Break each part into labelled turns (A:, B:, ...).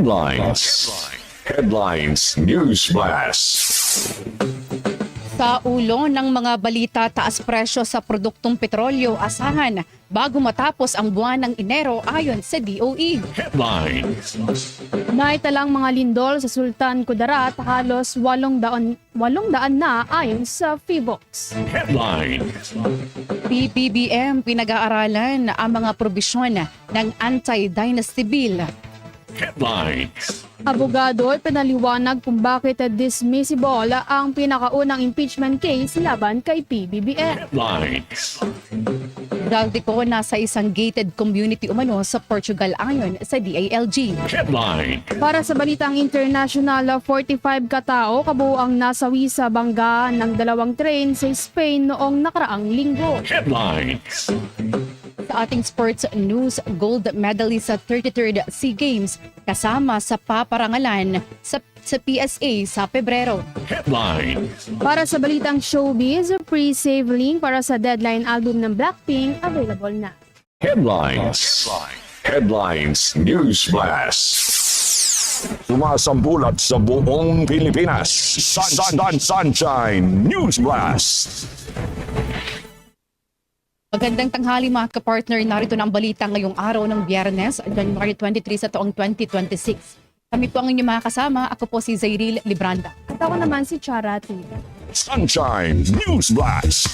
A: Headlines. Headlines News Blast.
B: Sa ulo ng mga balita, taas presyo sa produktong petrolyo asahan bago matapos ang buwan ng Enero ayon sa DOE.
A: Headlines.
C: Naitalang mga lindol sa Sultan Kudarat halos 800 na ayon sa PHIVOLCS.
A: Headlines.
B: PBBM pinag-aaralan ang mga probisyon ng anti-dynasty bill.
A: Headlines.
C: Abogado ay pinaliwanag kung bakit dismissible ang pinakaunang impeachment case laban kay PBBM.
A: Headlines.
B: Galdico nasa isang gated community umano sa Portugal ayon sa DILG.
A: Headline.
C: Para sa balitang international, 45 katao kabuuang nasawi sa banggaan ng dalawang train sa Spain noong nakaraang linggo.
A: Headlines.
B: Sa ating sports news, gold medalist sa 33rd SEA Games kasama sa paparangalan sa PSA sa Pebrero.
A: Headline.
C: Para sa balitang showbiz, pre-save link para sa deadline album ng Blackpink available na.
A: Headlines. Headlines News Blast. Sumasambulat sa buong Pilipinas. Sunshine News Blast.
B: Magandang tanghali mga kapartner, narito na ang balita ngayong araw ng Biyernes, January 23 sa taong 2026. Kami po ang inyong mga kasama, ako po si Zairil Libranda.
C: At ako naman si Charity.
A: Sunshine News Blast.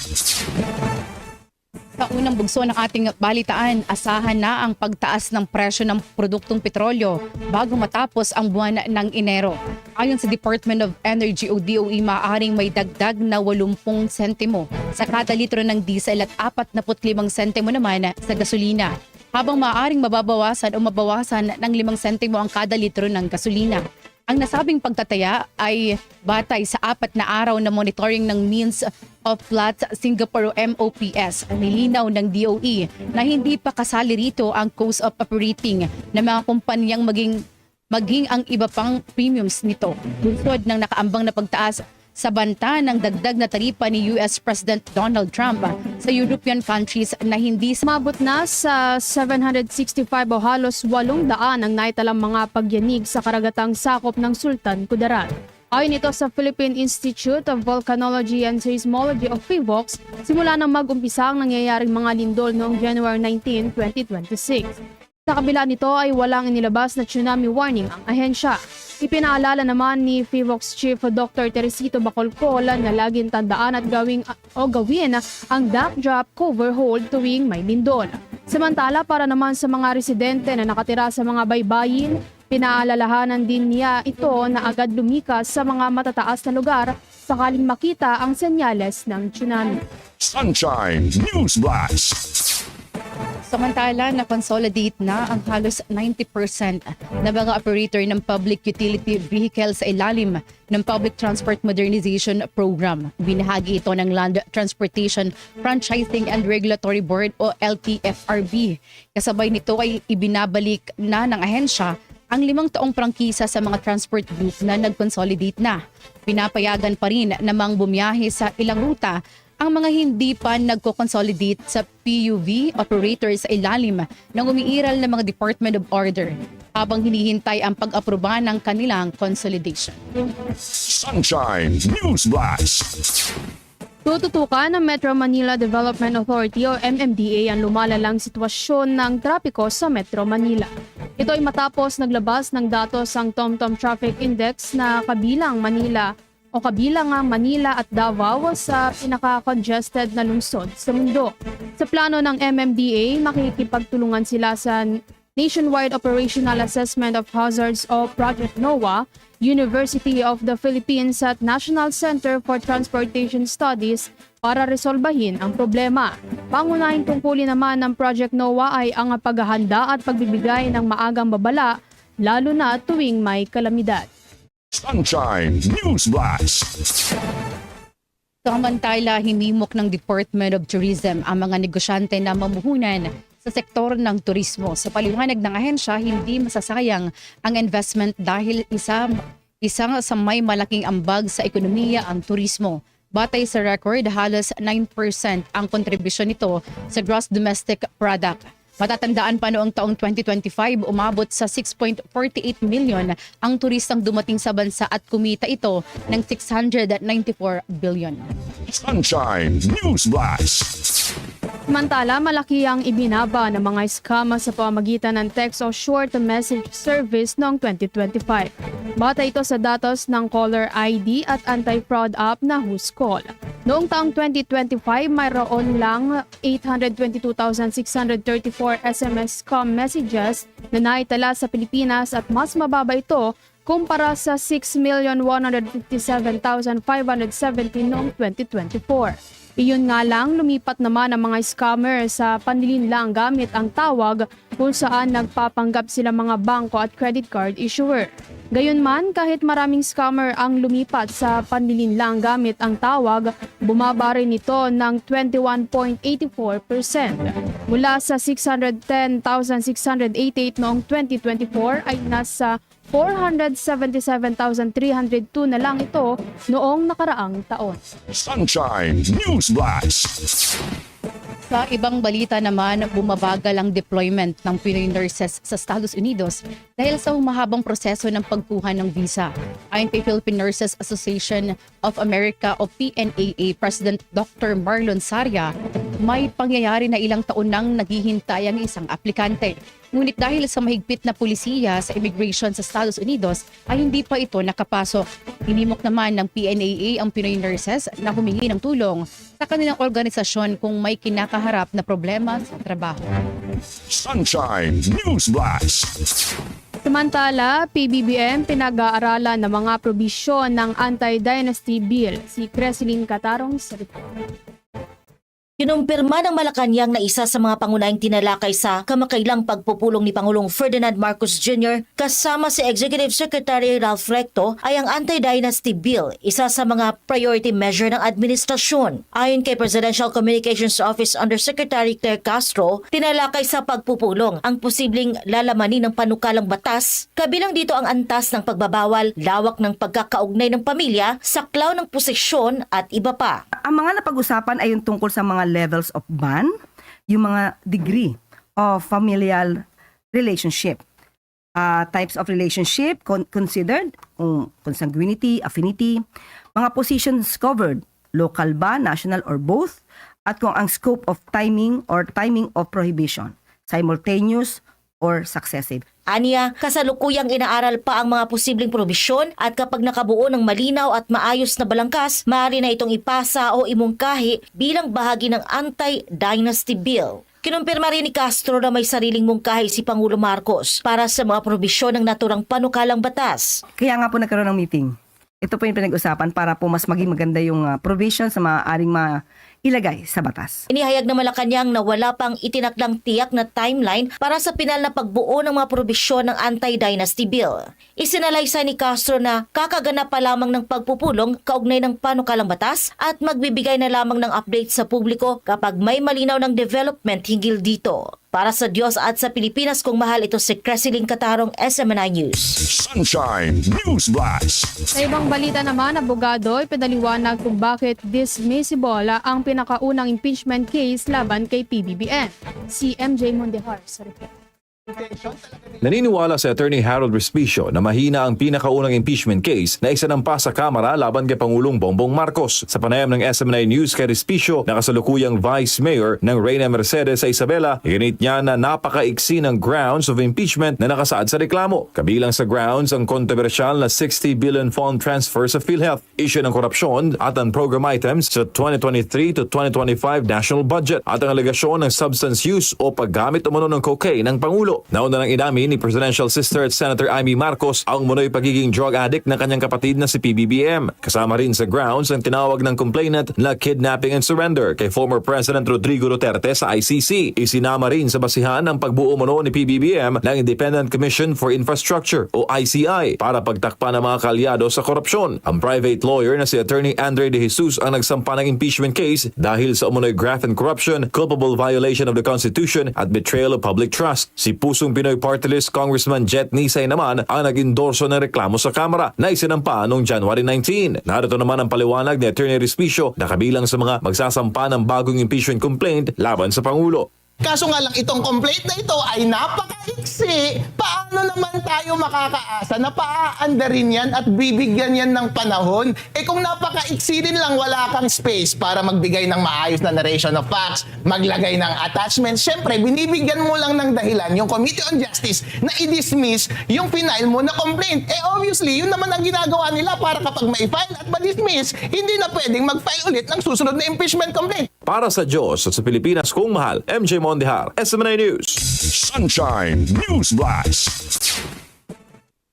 B: Sa unang bugso ng ating balitaan, asahan na ang pagtaas ng presyo ng produktong petrolyo bago matapos ang buwan ng Enero. Ayon sa Department of Energy o DOE, maaaring may dagdag na 80 sentimo sa kada litro ng diesel at 45 sentimo naman sa gasolina. Habang maaaring mababawasan o mabawasan ng 5 sentimo ang kada litro ng gasolina. Ang nasabing pagtataya ay batay sa 4 na araw na monitoring ng Means of Floods Singapore o MOPS. Nilinaw ng DOE na hindi pa kasali rito ang cost of operating ng mga kumpanyang maging ang iba pang premiums nito. Bunsod ng nakaambang na pagtaas sa banta ng dagdag na taripa ni US President Donald Trump sa European countries na hindi
C: Umabot na sa 765 o halos 800 ang naitalang mga pagyanig sa karagatang sakop ng Sultan Kudarat. Ayon ito sa Philippine Institute of Volcanology and Seismology of PHIVOLCS, simula nang mag-umpisa ang nangyayaring mga lindol noong January 19, 2026. Sa kabila nito ay walang inilabas na tsunami warning ang ahensya. Ipinaalala naman ni PHIVOLCS Chief Dr. Teresito Bacolcol na laging tandaan at gawin ang duck drop cover hold tuwing may lindol. Samantala, para naman sa mga residente na nakatira sa mga baybayin, pinaalalahanan din niya ito na agad lumikas sa mga matataas na lugar sakaling makita ang senyales ng tsunami.
A: Sunshine News Blast.
B: Samantala, na-consolidate na ang halos 90% na mga operator ng public utility vehicle sa ilalim ng Public Transport Modernization Program. Binahagi ito ng Land Transportation Franchising and Regulatory Board o LTFRB. Kasabay nito ay ibinabalik na ng ahensya ang 5 taong prangkisa sa mga transport group na nag-consolidate na. Pinapayagan pa rin namang bumiyahe sa ilang ruta ang mga hindi pa nagko-consolidate sa PUV operators sa ilalim ng umiiral ng mga Department of Order habang hinihintay ang pag-aproba ng kanilang consolidation.
A: Sunshine News Blast.
C: Tututukan ng Metro Manila Development Authority o MMDA ang lumalalang sitwasyon ng trapiko sa Metro Manila. Ito ay matapos naglabas ng datos ang TomTom Traffic Index na kabilang ang Manila at Davao sa pinaka-congested na lungsod sa mundo. Sa plano ng MMDA, makikipagtulungan sila sa Nationwide Operational Assessment of Hazards o Project NOAA, University of the Philippines at National Center for Transportation Studies para resolbahin ang problema. Pangunahing tungkulin naman ng Project NOAA ay ang paghahanda at pagbibigay ng maagang babala, lalo na tuwing may kalamidad.
A: Sunshine News Blast.
B: Samantala, hinimok ng Department of Tourism ang mga negosyante na mamuhunan sa sektor ng turismo. Sa paliwanag ng ahensya, hindi masasayang ang investment dahil isa sa may malaking ambag sa ekonomiya ang turismo. Batay sa record, halos 9% ang kontribusyon nito sa gross domestic product. Matatandaan pa noong taong 2025, umabot sa 6.48 million ang turistang dumating sa bansa at kumita ito ng 694 billion.
A: Sunshine News Blast.
C: Samantala, malaki ang ibinaba ng mga scam sa pamamagitan ng text o short message service noong 2025. Bata ito sa datos ng caller ID at anti-fraud app na Who's Call. Noong taong 2025, mayroon lang 822,634 SMS scam messages na naitala sa Pilipinas at mas mababa ito kumpara sa 6,157,570 noong 2024. Iyon nga lang, lumipat naman ang mga scammer sa panlilinlang gamit ang tawag kung saan nagpapanggap sila mga bangko at credit card issuer. Gayunman, kahit maraming scammer ang lumipat sa panlilinlang gamit ang tawag, bumaba rin ito ng 21.84%. Mula sa 610,688 noong 2024 ay nasa 477,302 na lang ito noong nakaraang taon.
A: Sunshine News Blast.
B: Sa ibang balita naman, bumabagal ang deployment ng Pinoy nurses sa Estados Unidos dahil sa humahabang proseso ng pagkuha ng visa. Ayon kay Philippine Nurses Association of America o PNAA President Dr. Marlon Saria, may pangyayari na ilang taon nang naghihintay ang isang aplikante. Ngunit dahil sa mahigpit na pulisiya sa immigration sa Estados Unidos ay hindi pa ito nakapasok. Hinimok naman ng PNAA ang Pinoy nurses na humingi ng tulong sa kanilang organisasyon kung may kinakaharap na problema sa trabaho.
A: Sunshine News Blast.
C: Samantala, PBBM pinag-aaralan ng mga probisyon ng Anti-Dynasty Bill. Si Creslyn Catarong sa report.
D: Kinumpirma ng Malacanang na isa sa mga pangunahing tinalakay sa kamakailang pagpupulong ni Pangulong Ferdinand Marcos Jr. kasama si Executive Secretary Ralph Recto ay ang Anti-Dynasty Bill, isa sa mga priority measure ng administrasyon. Ayon kay Presidential Communications Office Undersecretary Claire Castro, tinalakay sa pagpupulong ang posibleng lalamanin ng panukalang batas, kabilang dito ang antas ng pagbabawal, lawak ng pagkakaugnay ng pamilya, saklaw ng posisyon at iba pa.
E: Ang mga napag-usapan ay yung tungkol sa mga levels of ban, yung mga degree of familial relationship, types of relationship considered, consanguinity, affinity, mga positions covered, local ba, national or both, at kung ang scope of timing of prohibition, simultaneous or successive.
D: Aniya, kasalukuyang inaaral pa ang mga posibleng probisyon at kapag nakabuo ng malinaw at maayos na balangkas, maaari na itong ipasa o imungkahi bilang bahagi ng Anti-Dynasty Bill. Kinumpirma rin ni Castro na may sariling mungkahi si Pangulo Marcos para sa mga probisyon ng naturang panukalang batas.
E: Kaya nga po nagkaroon ng meeting. Ito po yung pinag-usapan para po mas maging maganda yung provision sa maaaring ilagay sa batas.
D: Inihayag na Malacanang na wala pang itinakdang tiyak na timeline para sa pinal na pagbuo ng mga probisyon ng Anti-Dynasty Bill. Isinalaysay ni Castro na kakaganap pa lamang ng pagpupulong kaugnay ng panukalang batas at magbibigay na lamang ng update sa publiko kapag may malinaw ng development hinggil dito. Para sa Diyos at sa Pilipinas, kung mahal, ito si Creslyn Catarong, SMNI News.
A: Sunshine News Blast.
C: Sa ibang balita naman, abogado ipinaliwanag kung bakit dismissible ang pinakaunang impeachment case laban kay PBBM. Si MJ Mondejar sa report.
F: Naniniwala si Attorney Harold Respicio na mahina ang pinakaunang impeachment case na isinampa sa Kamara laban kay Pangulong Bongbong Marcos. Sa panayam ng SMNI News kay Respicio na kasalukuyang Vice Mayor ng Reyna Mercedes sa Isabela, iginit niya na napakaiksi ng grounds of impeachment na nakasaad sa reklamo. Kabilang sa grounds ang kontrobersyal na 60 billion fund transfer sa PhilHealth, issue ng korupsyon at ang program items sa 2023 to 2025 national budget at ang alegasyon ng substance use o paggamit umano ng cocaine ng Pangulo. Nauna nang inamin ni Presidential Sister at Senator Amy Marcos ang umunoy pagiging drug addict ng kanyang kapatid na si PBBM. Kasama rin sa grounds ang tinawag ng complainant na kidnapping and surrender kay former President Rodrigo Duterte sa ICC. Isinama rin sa basihan ang pagbuo umano ni PBBM ng Independent Commission for Infrastructure o ICI para pagtakpan ng mga kalyado sa korupsyon. Ang private lawyer na si Attorney Andre De Jesus ang nagsampa ng impeachment case dahil sa umunoy graft and corruption, culpable violation of the Constitution at betrayal of public trust. Si Pusong Pinoy Party List Congressman Jet Nisay naman ang nag-endorso ng reklamo sa Kamara na isinampa noong January 19. Narito naman ang paliwanag ni Attorney Respicio na kabilang sa mga magsasampa ng bagong impeachment complaint laban sa Pangulo.
G: Kaso nga lang itong complaint na ito ay napakaiksi. Paano naman tayo makakaasa na paa-andarin yan at bibigyan yan ng panahon? Kung napakaiksi din lang, wala kang space para magbigay ng maayos na narration of facts, maglagay ng attachments. Siyempre, binibigyan mo lang ng dahilan yung Committee on Justice na i-dismiss yung final mo na complaint. Obviously, yun naman ang ginagawa nila para kapag ma-file at ma-dismiss, hindi na pwedeng mag-file ulit ng susunod na impeachment complaint.
F: Para sa Diyos at sa Pilipinas kung mahal, MJ Mondihar, SMNA News.
A: Sunshine News Blast.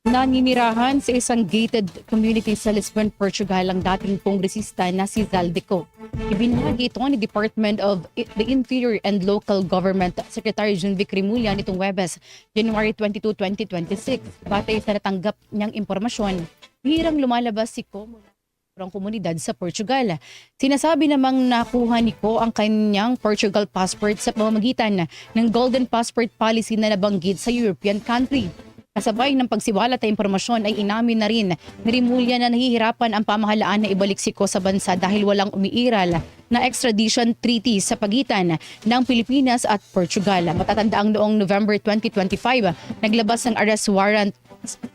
B: Naninirahan sa isang gated community sa Lisbon, Portugal ang dating kongresista na si Zaldico. Ibinahagi ito ni Department of the Interior and Local Government Secretary Junvic Rimulya nitong Webes, January 22, 2026. Batay sa natanggap niyang impormasyon, bihirang lumalabas si Ko mula ang komunidad sa Portugal. Sinasabi namang nakuha ni Ko ang kanyang Portugal passport sa pamamagitan ng Golden Passport Policy na nabanggit sa European country. Kasabay ng pagsiwalat na impormasyon ay inamin na rin ni Rimulya na nahihirapan ang pamahalaan na ibalik si Ko sa bansa dahil walang umiiral na extradition treaty sa pagitan ng Pilipinas at Portugal. Matatandaang noong November 2025, naglabas ng arrest warrant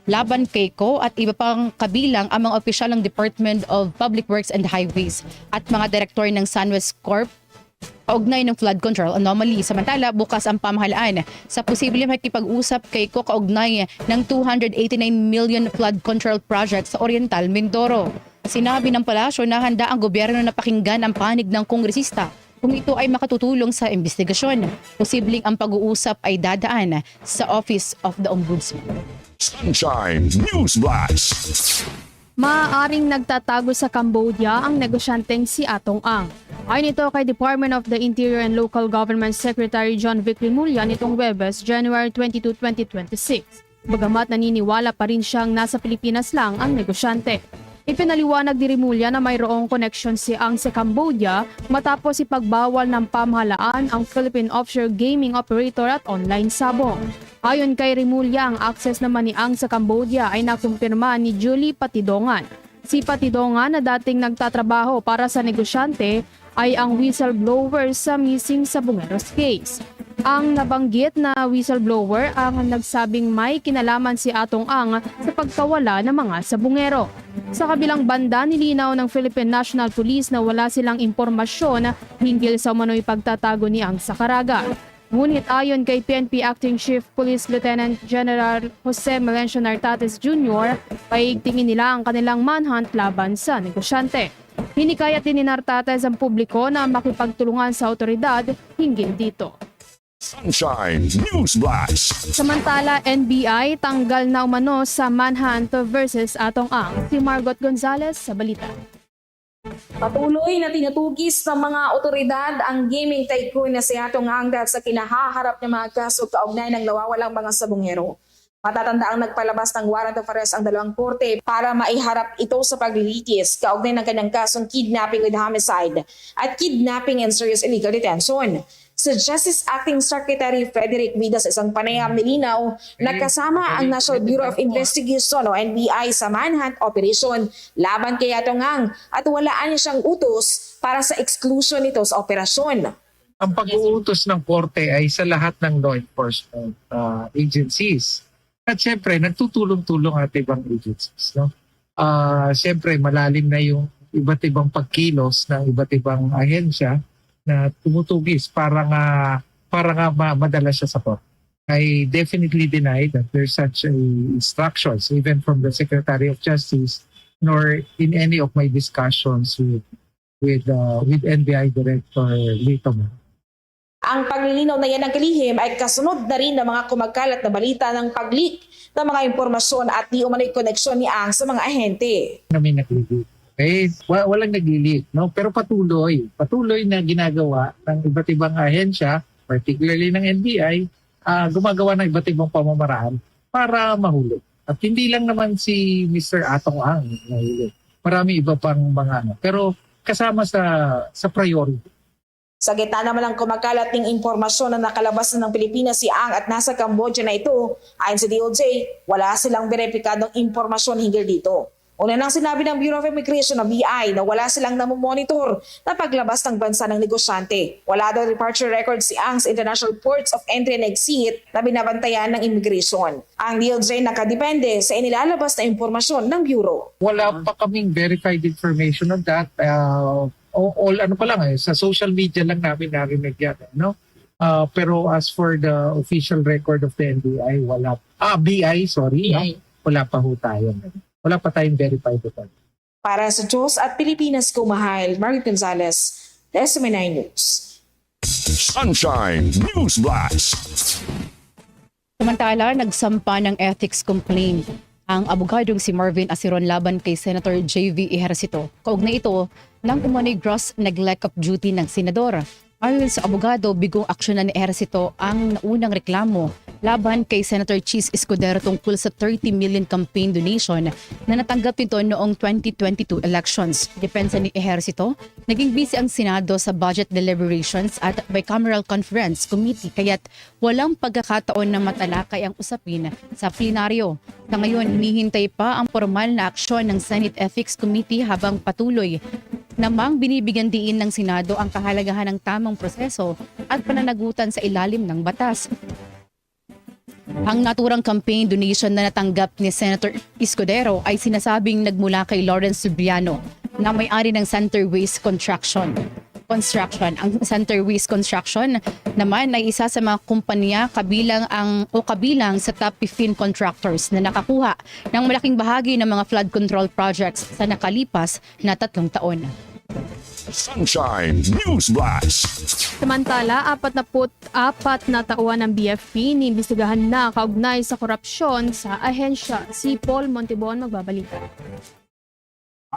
B: laban kay Ko at iba pang kabilang ang mga opisyal ng Department of Public Works and Highways at mga direktor ng Sunwest Corp kaugnay ng flood control anomaly. Samantala, bukas ang pamahalaan sa posibleng makikipag-usap kay Ko kaugnay ng 289 million flood control project sa Oriental Mindoro. Sinabi ng palasyo na handa ang gobyerno na pakinggan ang panig ng kongresista kung ito ay makatutulong sa investigasyon. Posibleng ang pag-uusap ay dadaan sa Office of the Ombudsman.
A: Sunshine News Blast.
C: Maaaring nagtatago sa Cambodia ang negosyanteng si Atong Ang. Ayon ito kay Department of the Interior and Local Government Secretary John Vic Rimulya nitong Webes, January 22, 2026. Bagamat naniniwala pa rin siyang nasa Pilipinas lang ang negosyante. Ipinaliwanag ni Rimulya na mayroong koneksyon si Ang sa Cambodia matapos ipagbawal ng pamahalaan ang Philippine offshore gaming operator at online sabong. Ayon kay Rimulya, ang access naman ni Ang sa Cambodia ay nakumpirma ni Julie Patidongan. Si Patidongan na dating nagtatrabaho para sa negosyante ay ang whistleblower sa missing Sabongeros case. Ang nabanggit na whistleblower ang nagsabing may kinalaman si Atong Ang sa pagkawala ng mga sabungero. Sa kabilang banda, nilinaw ng Philippine National Police na wala silang impormasyon hinggil sa umano'y pagtatago ni Ang sa Caraga. Ngunit ayon kay PNP Acting Chief Police Lieutenant General Jose Melencio Nartates Jr., paigtingin nila ang kanilang manhunt laban sa negosyante. Hinikayat din ni Nartates ang publiko na makipagtulungan sa otoridad hinggil dito.
A: Sunshine News Blast.
C: Samantala, NBI tanggal na umano sa manhunt versus Atong Ang. Si Margot Gonzalez sa balita.
H: Patuloy na tinutugis ng mga otoridad ang gaming tycoon na si Atong Ang dahil sa kinahaharap ng mga kaso kaugnay ng nawawalang mga sabungero. Matatanda ang nagpalabas ng warrant of arrest ang dalawang korte para maiharap ito sa paglilitis kaugnay ng kanyang kasong kidnapping with homicide at kidnapping and serious illegal detention. Si Justice Acting Secretary Frederick Vida sa isang panayam nilinaw na kasama ang National Bureau of Investigation o NBI sa manhunt operation laban kay Atong Ang at walaan niya siyang utos para sa exclusion nito sa operasyon.
I: Ang pag-uutos ng korte ay sa lahat ng law enforcement agencies. At syempre, nagtutulong-tulong at ibang agencies. No? Syempre, malalim na yung iba't ibang pagkilos ng iba't ibang ahensya na tumutugis para nga madala siya sa korte. I definitely deny that there's such instructions even from the Secretary of Justice nor in any of my discussions with NBI Director Lito.
H: Ang paglilinaw na yan ng kalihim ay kasunod na rin ng mga kumagkalat na balita ng pag-leak ng mga impormasyon at di umano'y koneksyon ni Ang sa mga ahente.
I: May nag-leak. Okay? Walang nag-leak, no? Pero patuloy na ginagawa ng iba't ibang ahensya, particularly ng NBI, gumagawa ng iba't ibang pamamaraan para mahulog. At hindi lang naman si Mr. Atong Ang mahulog. Marami iba pang mga pero kasama sa priority.
H: Sa gitna naman ng kumakalat ng impormasyon na nakalabas na ng Pilipinas si Ang at nasa Cambodia na ito, ayon sa DOJ, wala silang beripikadong impormasyon hinggil dito. Una nang sinabi ng Bureau of Immigration o BI na wala silang namomonitor na paglabas ng bansa ng negosyante. Wala daw departure record si Ang sa International Ports of Entry and Exit na binabantayan ng immigration. Ang DOJ nakadepende sa inilalabas na impormasyon ng Bureau.
I: Wala pa kaming verified information on that. All ano pa lang sa social media lang namin narinig yan. No? Pero as for the official record of the NBI, wala. BI, sorry.
H: BI.
I: No? Wala pa ho tayo. Wala pa tayong verified ito.
H: Para sa Diyos at Pilipinas Kumahal, Margaret Gonzalez, SMNI News.
A: Sunshine News Blast.
B: Samantala, nagsampa ng ethics complaint ang abogadong si Marvin Asiron laban kay Senator J.V. Ejercito. Kaugnay ito ng umano'y gross neglect of duty ng senador. Ayon sa abogado, bigong aksyonan ni Ejercito ang naunang reklamo laban kay Senator Chis Escudero tungkol sa 30 million campaign donation na natanggap nito noong 2022 elections. Depensa ni Ejercito, naging busy ang Senado sa budget deliberations at bicameral conference committee kaya't walang pagkakataon na matalakay ang usapin sa plenaryo. Sa ngayon, hinihintay pa ang formal na aksyon ng Senate Ethics Committee habang patuloy namang binibigyan diin ng Senado ang kahalagahan ng tamang proseso at pananagutan sa ilalim ng batas. Ang naturang campaign donation na natanggap ni Senator Escudero ay sinasabing nagmula kay Lawrence Subriano na may-ari ng Center Waste Construction. Ang Center Waste Construction naman ay isa sa mga kumpanya kabilang sa top 15 contractors na nakakuha ng malaking bahagi ng mga flood control projects sa nakalipas na 3 taon.
A: Sunshine News Blast.
C: Samantala, 44 na tauhan ng BFP niimbestigahan na kaugnay sa korupsyon sa ahensya. Si Paul Montibon magbabalita.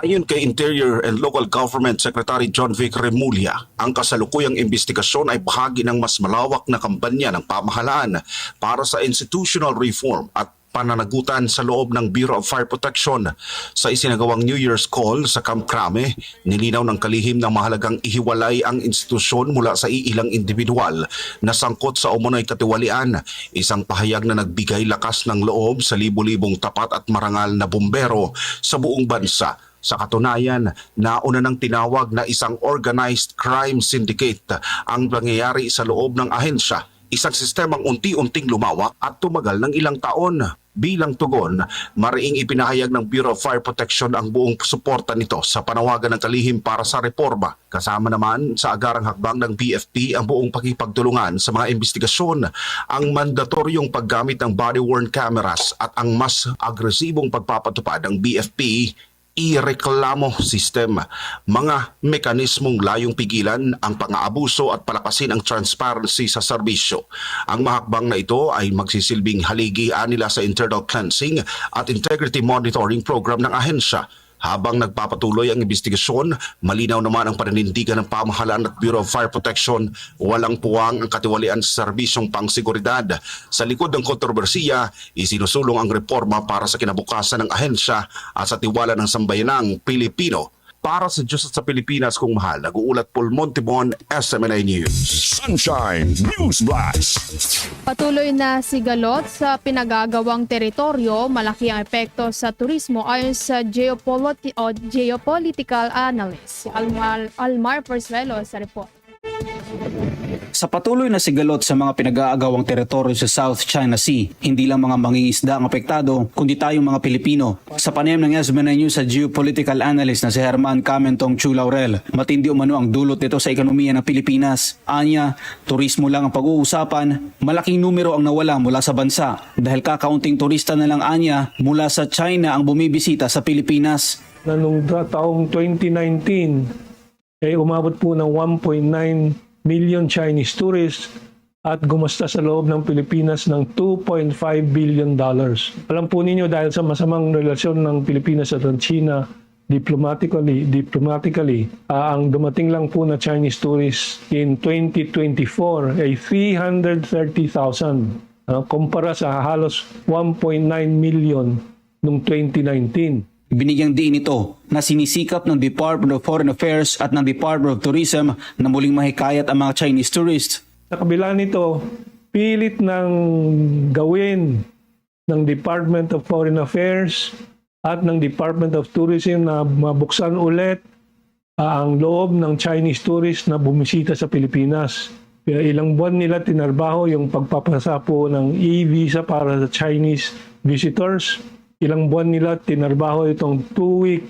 J: Ayon kay Interior and Local Government Secretary John Vic Remulla, ang kasalukuyang investigasyon ay bahagi ng mas malawak na kampanya ng pamahalaan para sa institutional reform at pananagutan sa loob ng Bureau of Fire Protection. Sa isinagawang New Year's call sa Camp Crame, nilinaw ng kalihim na mahalagang ihiwalay ang institusyon mula sa iilang individual na sangkot sa umano'y katiwalian, isang pahayag na nagbigay lakas ng loob sa libo-libong tapat at marangal na bumbero sa buong bansa. Sa katunayan, nauna nang tinawag na isang organized crime syndicate ang nangyayari sa loob ng ahensya, isang sistemang unti-unting lumawak at tumagal ng ilang taon. Bilang tugon, mariing ipinahayag ng Bureau of Fire Protection ang buong suporta nito sa panawagan ng kalihim para sa reforma. Kasama naman sa agarang hakbang ng BFP ang buong pakipagtulungan sa mga investigasyon, ang mandatoryong paggamit ng body-worn cameras at ang mas agresibong pagpapatupad ng BFP ireklamo system, mga mekanismong layong pigilan ang pang-aabuso at palakasin ang transparency sa serbisyo. Ang mahakbang na ito ay magsisilbing haligi nila sa internal cleansing at integrity monitoring program ng ahensya. Habang nagpapatuloy ang investigasyon, malinaw naman ang paninindigan ng pamahalaan at Bureau of Fire Protection, walang puwang ang katiwalian sa serbisyong pangseguridad. Sa likod ng kontrobersiya, isinusulong ang reforma para sa kinabukasan ng ahensya at sa tiwala ng sambayanang Pilipino. Para sa Diyos at sa Pilipinas kung mahal, nag-uulat Paul Montibon, SMNI News.
A: Sunshine News Blast.
C: Patuloy na sigalot sa pinagagawang teritoryo, malaki ang epekto sa turismo ayon sa geopolitical analyst si Almar Porzuelo sa report.
K: Sa patuloy na sigalot sa mga pinag-aagawang teritoryo sa South China Sea, hindi lang mga mangingisda ang apektado, kundi tayong mga Pilipino. Sa panayam ng SMNI News sa geopolitical analyst na si Herman Camentong Chu Laurel, matindi umano ang dulot nito sa ekonomiya ng Pilipinas. Anya, turismo lang ang pag-uusapan, malaking numero ang nawala mula sa bansa dahil kakaunting turista na lang anya mula sa China ang bumibisita sa Pilipinas.
L: Na nung taong 2019, umabot po ng 1.9 million Chinese tourists at gumasta sa loob ng Pilipinas ng $2.5 billion. Alam po ninyo dahil sa masamang relasyon ng Pilipinas at ng China diplomatically, ang dumating lang po na Chinese tourists in 2024 ay 330,000 kumpara sa halos 1.9 million noong 2019.
K: Binigyang diin ito na sinisikap ng Department of Foreign Affairs at ng Department of Tourism na muling mahikayat ang mga Chinese tourists.
L: Sa kabila nito, pilit ng gawin ng Department of Foreign Affairs at ng Department of Tourism na mabuksan ulit ang loob ng Chinese tourists na bumisita sa Pilipinas. Kaya ilang buwan nila tinarbaho yung pagpapasa po ng e-visa para sa Chinese visitors. Ilang buwan nila tinarbaho itong 2-week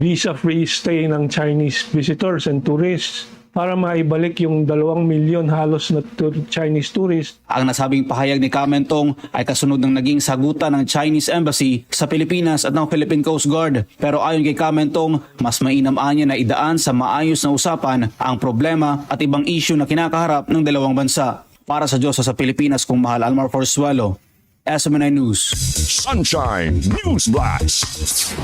L: visa-free stay ng Chinese visitors and tourists para maibalik yung 2 milyon halos na Chinese tourists.
K: Ang nasabing pahayag ni Kamentong ay kasunod ng naging sagutan ng Chinese Embassy sa Pilipinas at ng Philippine Coast Guard. Pero ayon kay Kamentong, mas mainam niya na idaan sa maayos na usapan ang problema at ibang issue na kinakaharap ng dalawang bansa. Para sa Diyos sa Pilipinas, kung mahal Almar Forzuelo, SMNI News.
A: Sunshine News Blast.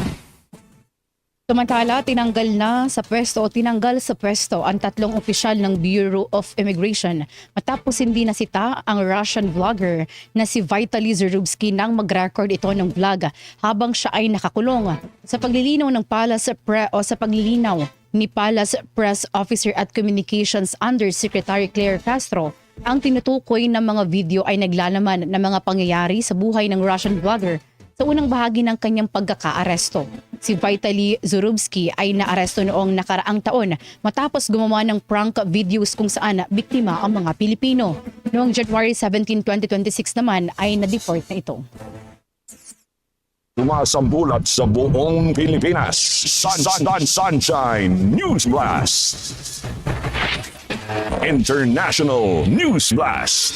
B: Samantala, tinanggal sa pwesto ang 3 opisyal ng Bureau of Immigration matapos hindi nasita ang Russian vlogger na si Vitaly Zurubsky nang mag-record ito ng vlog habang siya ay nakakulong. Sa paglilinaw ni Palace Press Officer at Communications Undersecretary Claire Castro, ang tinutukoy ng mga video ay naglalaman ng mga pangyayari sa buhay ng Russian vlogger sa unang bahagi ng kanyang pagkakaaresto. Si Vitaly Zurubsky ay naaresto noong nakaraang taon matapos gumawa ng prank videos kung saan biktima ang mga Pilipino. Noong January 17, 2026 naman ay na-deport na ito.
A: Sumasambulat sa buong Pilipinas. Sunshine News Blast. International News Blast.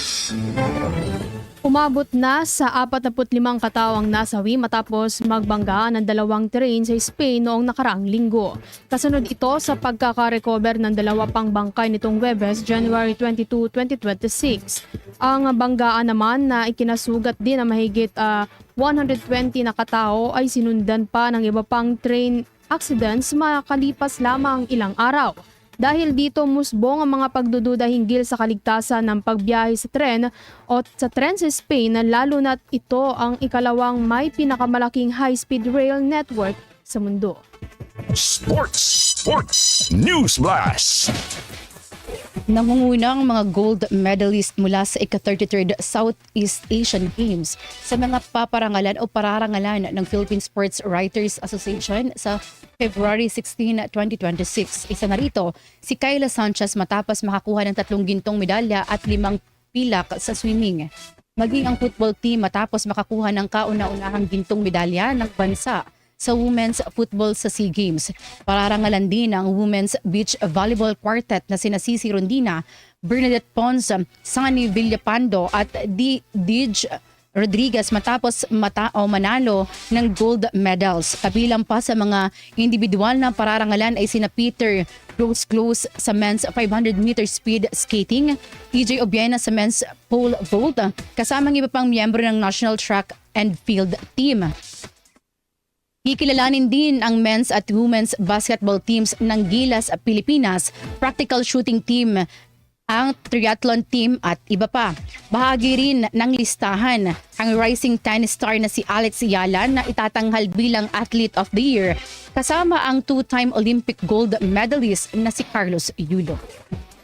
C: Umabot na sa 45 katawang nasawi matapos magbangga ng 2 train sa Spain noong nakaraang linggo. Kasunod ito sa pagkakarecover ng 2 pang bangkay nitong Huwebes, January 22, 2026. Ang banggaan naman na ikinasugat din na mahigit 120 na katao ay sinundan pa ng iba pang train accidents makalipas lamang ilang araw. Dahil dito musbong ang mga pagdududa hinggil sa kaligtasan ng pagbiyahe sa tren o sa tren sa Spain, lalo na't ito ang ikalawang may pinakamalaking high-speed rail network sa mundo.
A: Sports News Blast.
B: Nangungunang mga gold medalist mula sa ika-33rd Southeast Asian Games sa mga paparangalan o pararangalan ng Philippine Sports Writers Association sa February 16, 2026. Isa na rito, si Kyla Sanchez matapos makakuha ng 3 gintong medalya at 5 pilak sa swimming. Maging ang football team matapos makakuha ng kauna-unahang gintong medalya ng bansa sa women's football sa SEA Games. Pararangalan din ang women's beach volleyball quartet na sina Cici Rondina, Bernadette Pons, Sunny Villapando at Dij Rodriguez matapos manalo ng gold medals. Kabilang pa sa mga individual na pararangalan ay sina Peter Close sa men's 500 meter speed skating, TJ Obiena sa men's pole vault, kasamang iba pang miyembro ng National Track and Field Team. Kikilalanin din ang men's at women's basketball teams ng Gilas, Pilipinas, practical shooting team, ang triathlon team at iba pa. Bahagi rin ng listahan ang rising tennis star na si Alex Yalan na itatanghal bilang Athlete of the Year, kasama ang 2-time Olympic gold medalist na si Carlos Yulo.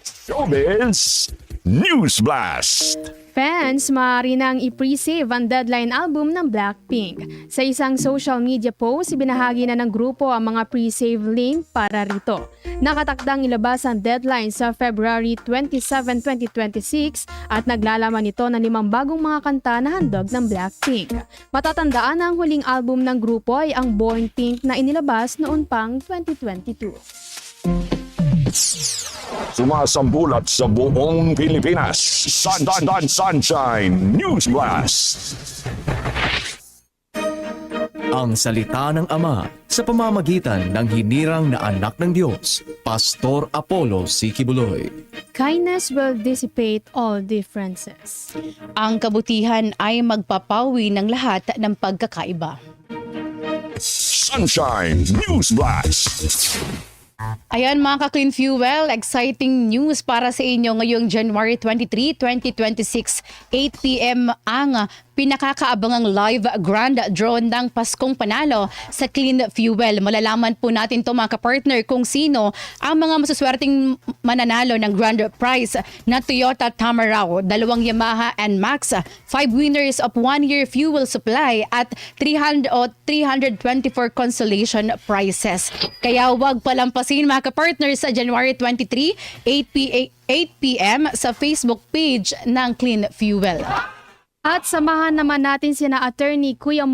A: Showbiz News Blast.
C: Fans maaari nang i-pre-save ang deadline album ng Blackpink. Sa isang social media post, ibinahagi na ng grupo ang mga pre-save link para rito. Nakatakdang ilabas ang deadline sa February 27, 2026 at naglalaman ito ng 5 bagong mga kanta na handog ng Blackpink. Matatandaan na ang huling album ng grupo ay ang Born Pink na inilabas noon pang 2022.
A: Sumasambulat sa buong Pilipinas. Sunshine News Blast.
M: Ang salita ng Ama sa pamamagitan ng hinirang na anak ng Diyos, Pastor Apollo C. Kibuloy.
C: Kindness will dissipate all differences.
B: Ang kabutihan ay magpapawi ng lahat ng pagkakaiba.
A: Sunshine News Blast.
B: Ayan mga ka-Clean Fuel, exciting news para sa inyo ngayong January 23, 2026, 8 p.m. ang pinakakaabangang live grand draw ng Paskong Panalo sa Clean Fuel. Malalaman po natin to mga kapartner kung sino ang mga masuswerteng mananalo ng grand prize na Toyota Tamaraw, 2 Yamaha NMAX, 5 winners of 1-year fuel supply at 324 consolation prizes. Kaya huwag palampasin mga kapartner sa January 23, 8 p.m. sa Facebook page ng Clean Fuel.
C: At samahan naman natin sina Attorney Kuya